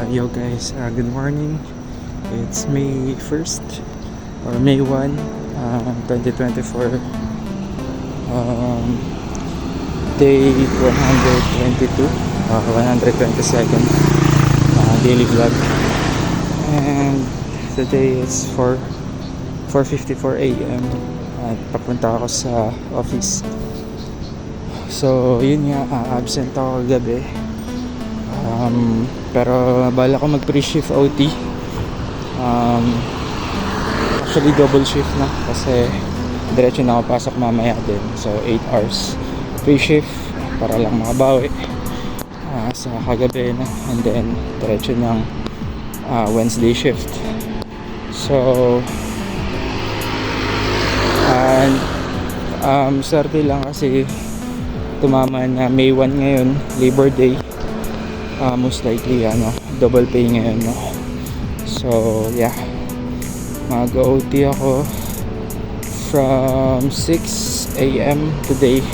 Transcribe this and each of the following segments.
Yo guys, good morning. It's May 1st or May 1, 2024. Day 122, 122nd daily vlog. And today is 4:54 a.m. at papunta ako sa office. So yun nga, absent ako kagabi. Pero bala ko mag pre-shift OT. Actually double shift na kasi diretso na ako pasok mamaya din. So 8 hours pre-shift para lang makabawi sa kagabi na, and then diretso ng Wednesday shift. So swerte lang kasi tumama na May 1 ngayon, Labor Day. Most likely double pay ngayon, no? So yeah, mag-OT ako from 6 a.m. today,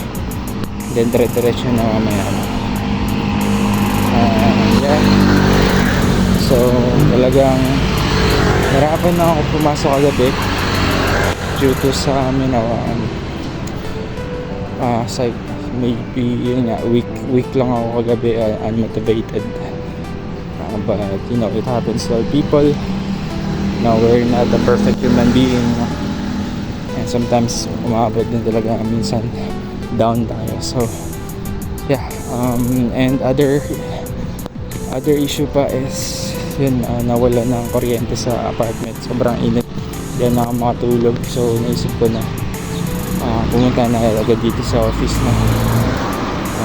then dire-diretso na mamaya. Yeah, so talagang narapan na ako pumasok kagabi due to sa amin site. Maybe yun nga, week lang ako kagabi, unmotivated, but it happens to all people. We're not a perfect human being, and sometimes umabot din talaga minsan down tayo. So yeah, and other issue pa is yun, nawala ng kuryente sa apartment, sobrang init, diyan na ako makatulog. So naisip ko na pumunta na agad dito sa office na,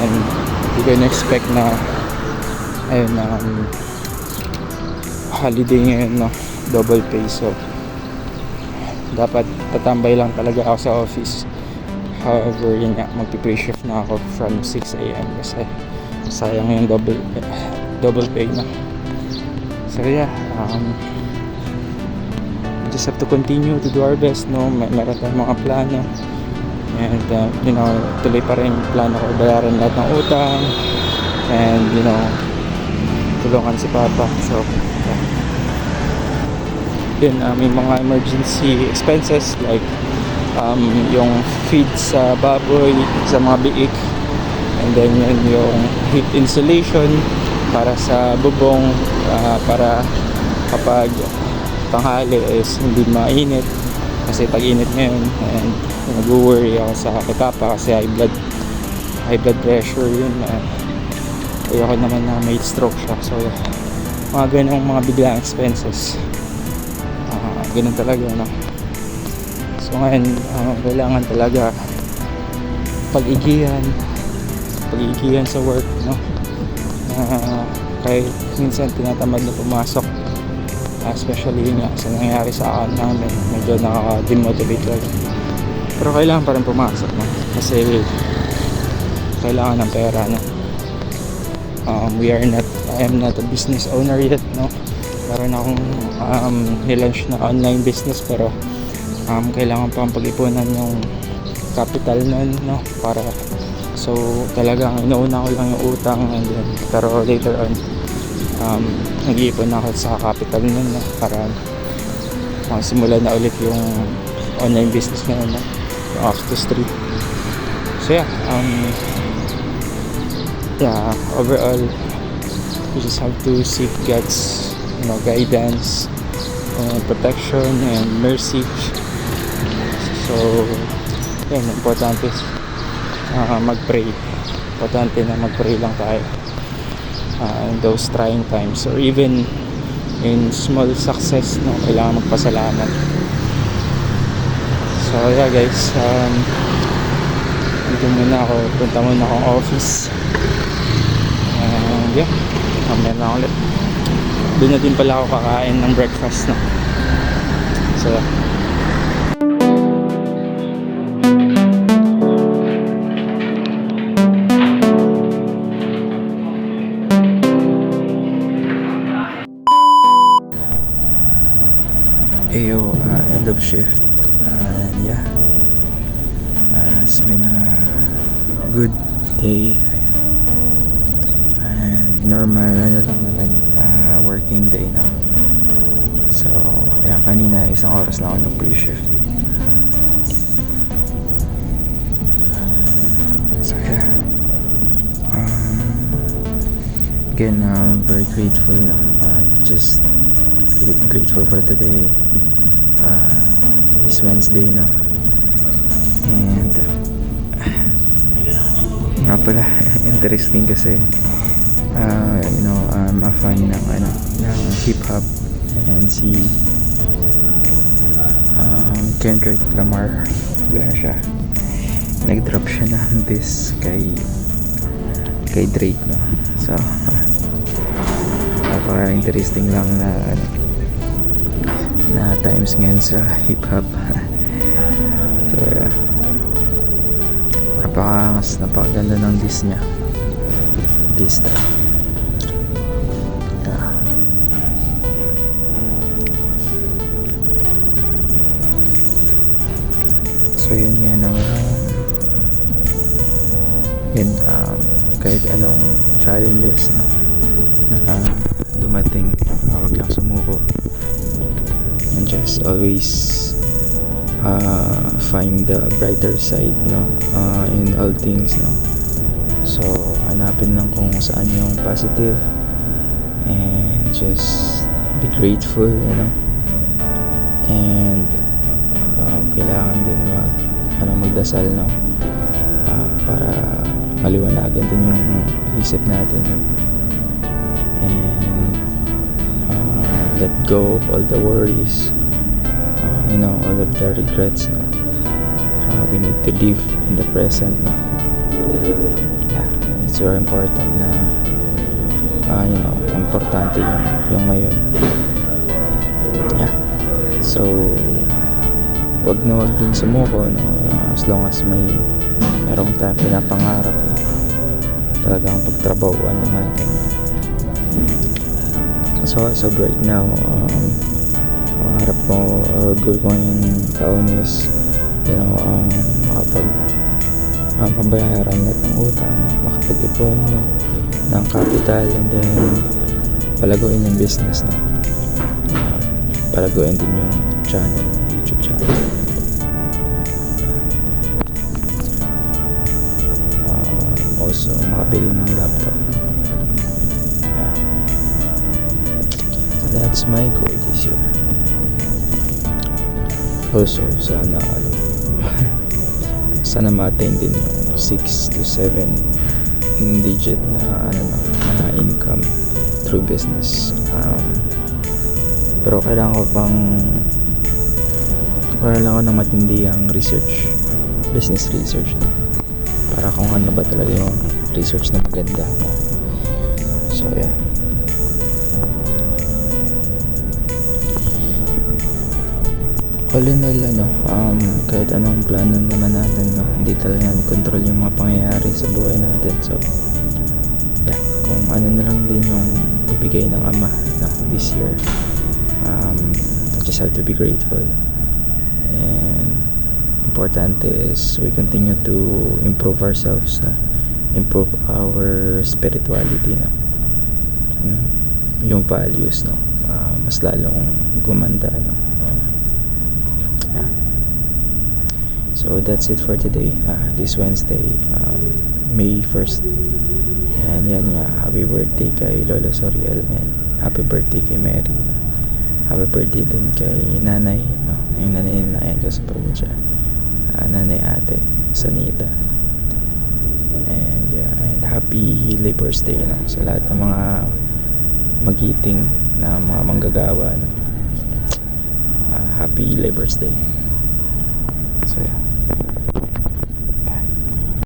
and hindi ko na-expect na ayun, holiday ngayon, no? Double pay, so dapat tatambay lang talaga ako sa office. However, yun nga, magpi-pre-shift na ako from 6 a.m. kasi sayang yung double pay na. So yeah, we just have to continue to do our best, no? Meron tayong mga plano, and tuloy pa rin plano ko bayaran lahat ng utang, and tulungan si Papa. So yun, may mga emergency expenses like yung feed sa baboy, sa mga biik, and then yun yung heat insulation para sa bubong, para kapag tanghali is hindi mainit kasi tag-init ngayon. And nag-worry ako sa Papa kasi high blood pressure yun. Ayoko naman na may stroke siya. So mga ganong mga biglang expenses, ganun talaga, no? So ngayon, kailangan talaga pag-igihan sa work, no? Kahit minsan tinatamad na pumasok, especially nga sa nangyari sa akin namin, medyo nakaka-demotivate talaga. Pero kailangan pa rin pumasok, no? Kasi kailangan ng pera, no? I am not a business owner yet, no? Meron akong nilaunch na online business, pero kailangan pang pag-ipunan yung capital nun, no? Para so talagang inuuna ko lang yung utang, and then, pero later on nag-iipon ako sa capital nun, no? Para simulan na ulit yung online business na yun, no? Yung Actus 3. So yeah, overall we just have to seek God's guidance and protection and mercy. So yun, importante mag-pray. Importante na mag-pray lang tayo in those trying times, or even in small success, no? Kailangan magpasalamat. So yeah guys, dito muna ako, punta muna akong office, and yeah, mamaya na ulit. Doon na din pala ako kakain ng breakfast, no? So end of shift, and yeah, it's been a good day, and normal ano lang naman, working day na. So yeah, kanina isang oras lang ako ng pre-shift. So yeah, again, very grateful, no? Just grateful for today, this Wednesday, no? And nga pala, interesting kasi I'm a fan ng hip-hop, and si Kendrick Lamar, gano'n siya, nag-drop siya ng diss kay Drake, no? So napaka-interesting lang na times ngayon sa hip-hop. So yeah, napakaganda ng diss niya this time. Yeah. So yun nga, no, kahit anong challenges, no, na dumating, wag lang sumuko, and just always find the brighter side, no, in all things, no. So hanapin lang kung saan yung positive, and just be grateful, and kailangan din magdasal, no, para maliwanagan din yung isip natin, no? And let go of all the worries, all of the regrets, no? We need to live in the present, no? Yeah, it's very important na importante yung ngayon. Yeah, so wag din sumuko, no? As long as merong tayong pinapangarap, no? Talagang pagtrabahuan natin. So as of right now, pangarap ko or goal ko ngayong taon is mabayaran lahat ng utang, makapag-ipon, no, ng capital, and then palaguin yung business, no? Palaguin din yung YouTube channel. Also makabili ng laptop. Yeah, so that's my goal this year. Also sana ma-attain din yung 6 to 7 digit na income through business. Pero kailangan ko ng matindihang business research, no? Para kung ano ba talaga yung research na maganda, no? So yeah, all in all, kahit anong plano naman natin, no, hindi talaga control yung mga pangyayari sa buhay natin. So yeah, kung ano na lang din yung ibigay ng Ama, no, this year, I just have to be grateful, no? And important is we continue to improve ourselves, no? Improve our spirituality, no? Yung values, no, mas lalong gumanda, no? Yeah. So that's it for today, this Wednesday, May 1st. And yan nga, happy birthday kay Lola Soriel, and happy birthday kay Mary, no? Happy birthday din kay Nanay, no? Yung nanay ko sa probinsya, Nanay Ate Sanita. And yeah, and happy Labor's Day, no, sa lahat ng mga magiting na mga manggagawa, no? Happy Labor's Day. So yeah.